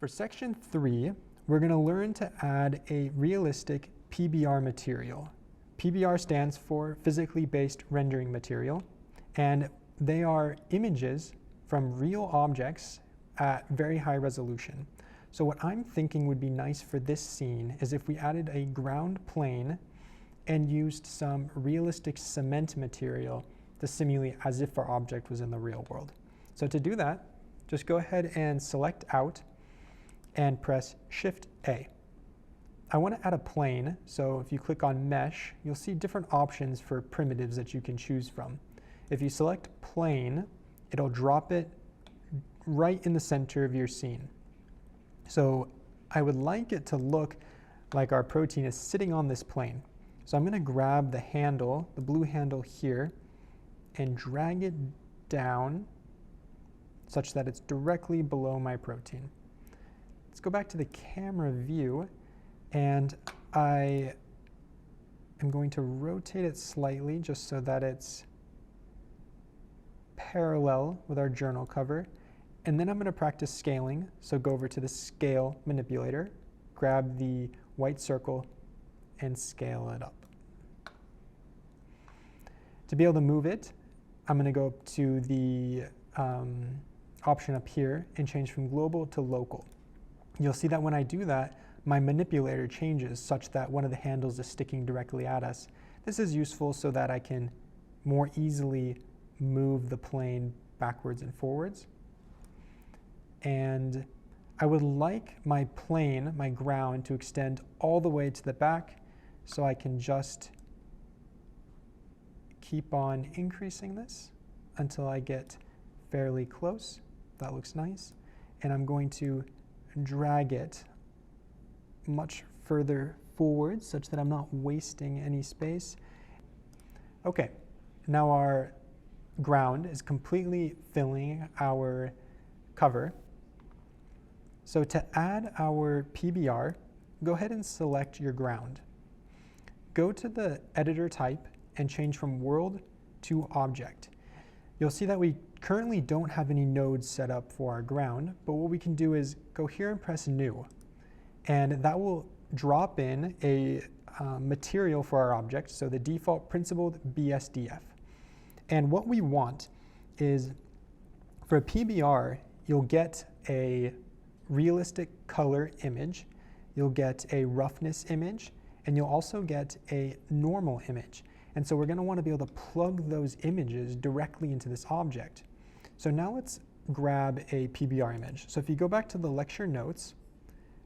For section 3, we're going to learn to add a realistic PBR material. PBR stands for physically based rendering material, and they are images from real objects at very high resolution. So what I'm thinking would be nice for this scene is if we added a ground plane and used some realistic cement material to simulate as if our object was in the real world. So to do that, just go ahead and select out and press Shift-A. I want to add a plane, so if you click on Mesh, you'll see different options for primitives that you can choose from. If you select plane, it'll drop it right in the center of your scene. So I would like it to look like our protein is sitting on this plane. So I'm going to grab the handle, the blue handle here, and drag it down such that it's directly below my protein. Let's go back to the camera view, and I am going to rotate it slightly just so that it's parallel with our journal cover. And then I'm going to practice scaling. So go over to the scale manipulator, grab the white circle, and scale it up. To be able to move it, I'm going to go up to the option up here and change from global to local. You'll see that when I do that, my manipulator changes such that one of the handles is sticking directly at us. This is useful so that I can more easily move the plane backwards and forwards. And I would like my plane, my ground, to extend all the way to the back, so I can just keep on increasing this until I get fairly close. That looks nice. And I'm going to drag it much further forward such that I'm not wasting any space. Okay, now our ground is completely filling our cover. So to add our PBR, go ahead and select your ground. Go to the editor type and change from world to object. You'll see that we currently don't have any nodes set up for our ground, but what we can do is go here and press new. And that will drop in a material for our object, so the default principled BSDF. And what we want is, for a PBR, you'll get a realistic color image, you'll get a roughness image, and you'll also get a normal image. And so we're going to want to be able to plug those images directly into this object. So now let's grab a PBR image. So if you go back to the lecture notes,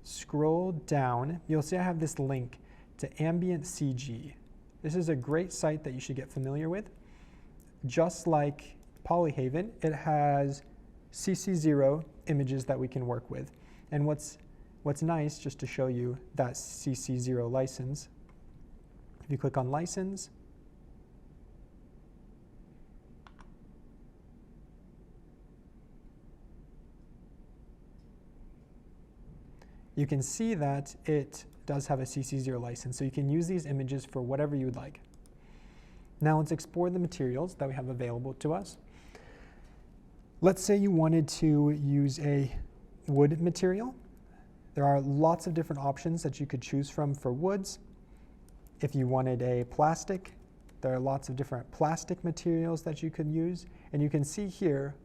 scroll down, you'll see I have this link to AmbientCG. This is a great site that you should get familiar with. Just like Polyhaven, it has CC0 images that we can work with. And what's nice, just to show you that CC0 license, if you click on license, you can see that it does have a CC0 license, so you can use these images for whatever you would like. Now let's explore the materials that we have available to us. Let's say you wanted to use a wood material. There are lots of different options that you could choose from for woods. If you wanted a plastic, there are lots of different plastic materials that you could use. And you can see here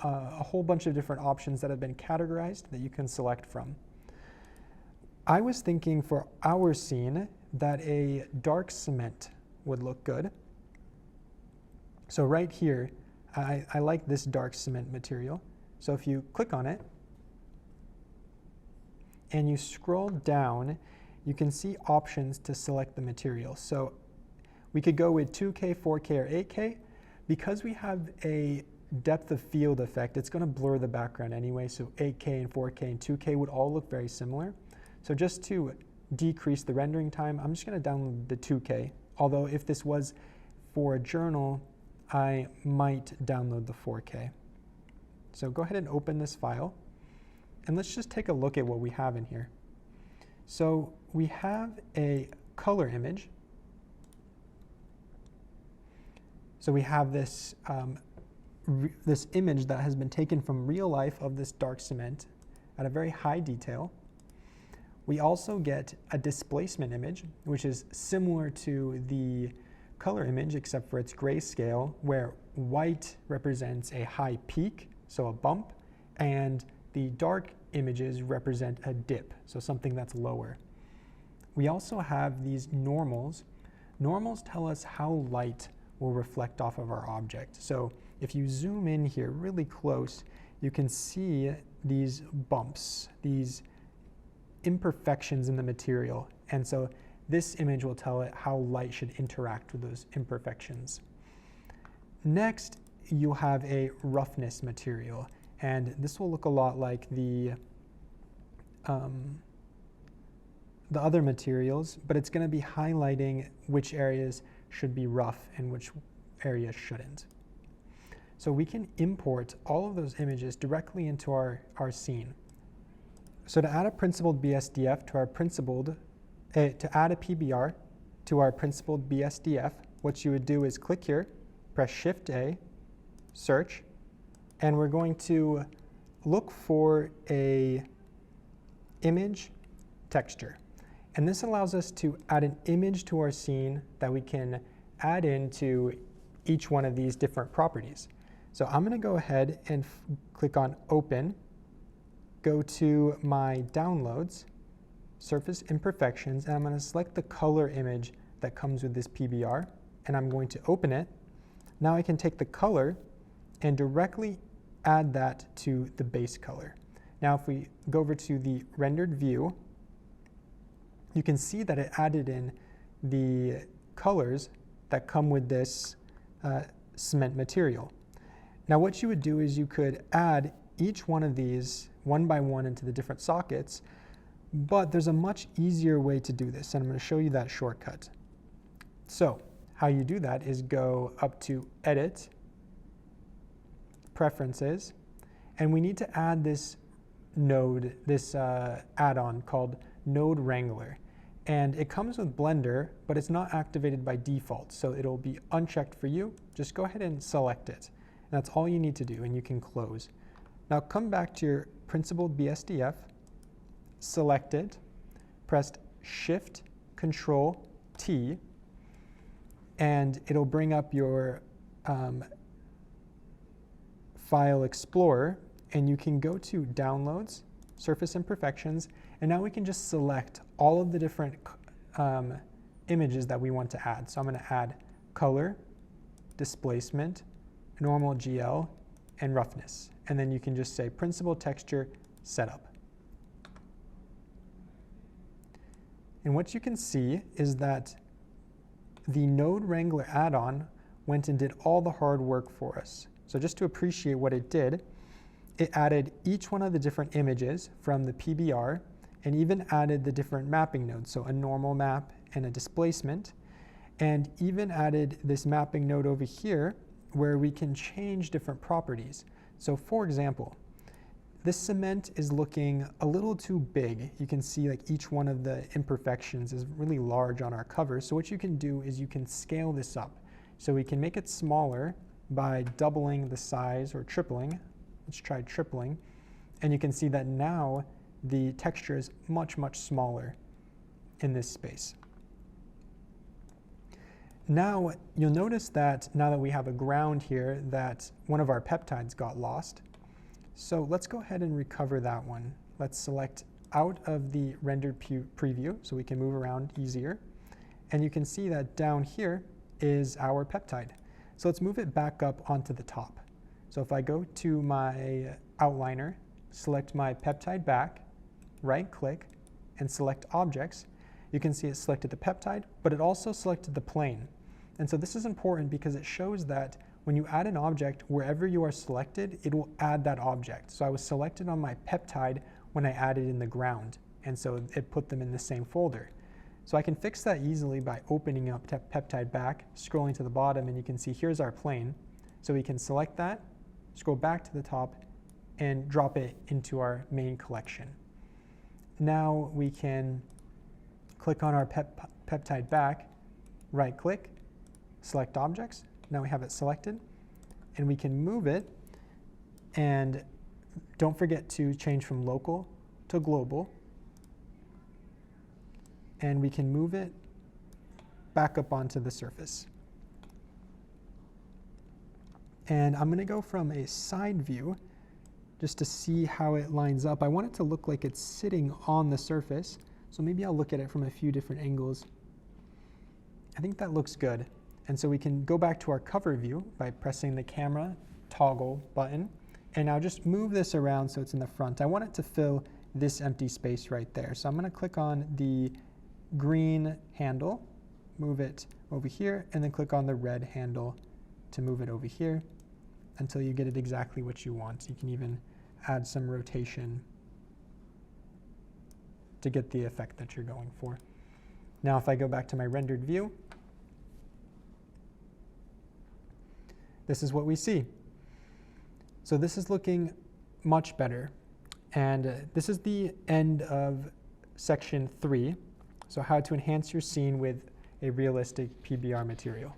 a whole bunch of different options that have been categorized that you can select from. I was thinking for our scene that a dark cement would look good. So right here, I like this dark cement material. So if you click on it and you scroll down, you can see options to select the material. So we could go with 2K, 4K, or 8K. Because we have a depth of field effect, it's going to blur the background anyway, so 8K and 4K and 2K would all look very similar. So just to decrease the rendering time, I'm just going to download the 2K. Although if this was for a journal, I might download the 4K. So go ahead and open this file, and let's just take a look at what we have in here. So we have a color image. So we have this, this image that has been taken from real life of this dark cement. at a very high detail. We also get a displacement image, which is similar to the color image except for its grayscale, where white represents a high peak, so a bump, and the dark images represent a dip, so something that's lower. We also have these normals. Normals tell us how light will reflect off of our object. So if you zoom in here really close, you can see these bumps, these imperfections in the material. And so this image will tell it how light should interact with those imperfections. Next, you'll have a roughness material. And this will look a lot like the other materials, but it's going to be highlighting which areas should be rough and which areas shouldn't. So we can import all of those images directly into our scene. So to add a principled BSDF to our to add a PBR to our principled BSDF, what you would do is click here, press Shift A, search, and we're going to look for a image texture. And this allows us to add an image to our scene that we can add into each one of these different properties. So I'm going to go ahead and click on Open, go to my Downloads, Surface Imperfections, and I'm going to select the color image that comes with this PBR, and I'm going to open it. Now I can take the color and directly add that to the base color. Now if we go over to the rendered view, you can see that it added in the colors that come with this cement material. Now what you would do is you could add each one of these one by one into the different sockets, but there's a much easier way to do this, and I'm going to show you that shortcut. So how you do that is go up to Edit, Preferences, and we need to add this node, this add-on called Node Wrangler. And it comes with Blender, but it's not activated by default, so it'll be unchecked for you. Just go ahead and select it. And that's all you need to do, and you can close. Now come back to your principled BSDF, select it, press Shift, Control, T, and it'll bring up your File Explorer, and you can go to Downloads, Surface Imperfections, and now we can just select all of the different images that we want to add. So I'm going to add color, displacement, normal GL, and roughness. And then you can just say principled texture setup. And what you can see is that the Node Wrangler add-on went and did all the hard work for us. So just to appreciate what it did, it added each one of the different images from the PBR and even added the different mapping nodes, so a normal map and a displacement, and even added this mapping node over here where we can change different properties. So for example, this cement is looking a little too big. You can see like each one of the imperfections is really large on our cover. So what you can do is you can scale this up. So we can make it smaller by doubling the size or tripling. Let's try tripling. And you can see that now the texture is much, much smaller in this space. Now you'll notice that now that we have a ground here that one of our peptides got lost. So let's go ahead and recover that one. Let's select out of the rendered preview so we can move around easier. And you can see that down here is our peptide. So let's move it back up onto the top. So if I go to my outliner, select my peptide back, right click, and select objects, you can see it selected the peptide, but it also selected the plane. And so this is important because it shows that when you add an object, wherever you are selected, it will add that object. So I was selected on my peptide when I added in the ground, and so it put them in the same folder. So I can fix that easily by opening up peptide back, scrolling to the bottom, and you can see here's our plane. So we can select that, scroll back to the top, and drop it into our main collection. Now we can click on our peptide back, right click, select objects. Now we have it selected, and we can move it and don't forget to change from local to global. And we can move it back up onto the surface. And I'm going to go from a side view just to see how it lines up. I want it to look like it's sitting on the surface, so maybe I'll look at it from a few different angles. I think that looks good. And so we can go back to our cover view by pressing the camera toggle button, and I'll just move this around so it's in the front. I want it to fill this empty space right there. So I'm going to click on the green handle, move it over here, and then click on the red handle to move it over here until you get it exactly what you want. You can even add some rotation to get the effect that you're going for. Now if I go back to my rendered view, this is what we see. So this is looking much better. And this is the end of section 3. So how to enhance your scene with a realistic PBR material.